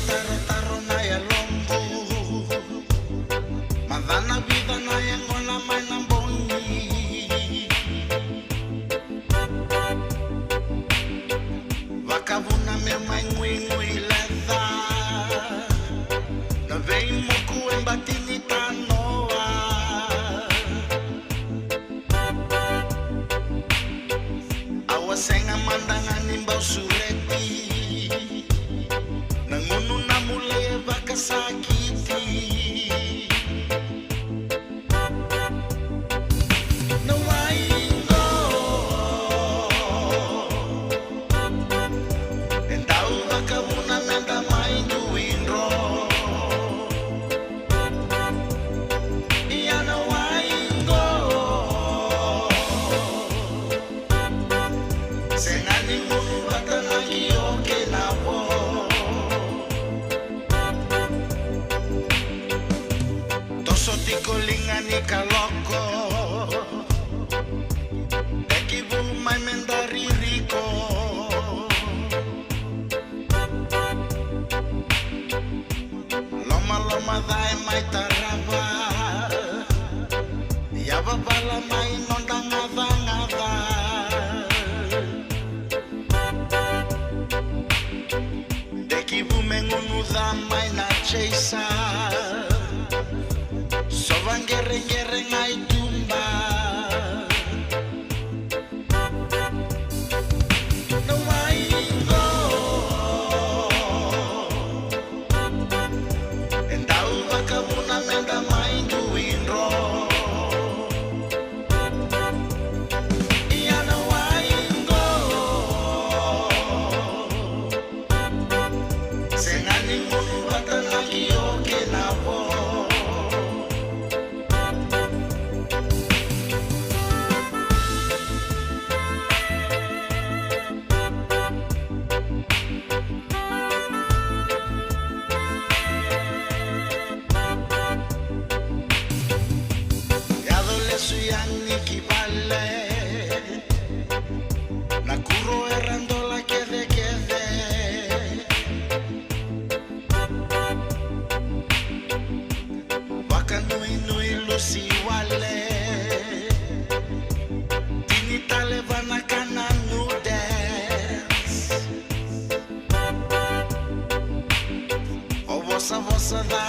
taro taro na ya lombo madana vida na ya ngona mai na mboni vakavuna me mai ngui ngui leza na vei moku embatini tanoa awasenga mandanga nimba usureti na ngunu na mule vakasakiti no waingo endau vakavuna menda mai nduinro ia no waingo senani ngunu vatanagi oke navo toso tikolingani kaloko ekivu mai mendari riko loma loma dae mai tarava yava vala mai nonda ngava ngava ekivu mengunu da mai na cheisa sovan gere gere ngai tumba no waingo endau vakavuna menda mai nduinro ia no waingo senani ngunu vatanagi oke navo suyani kivale na kuro errando la quede waka nui nui lusi wale tinitale vanakana nudes o vosa vosa da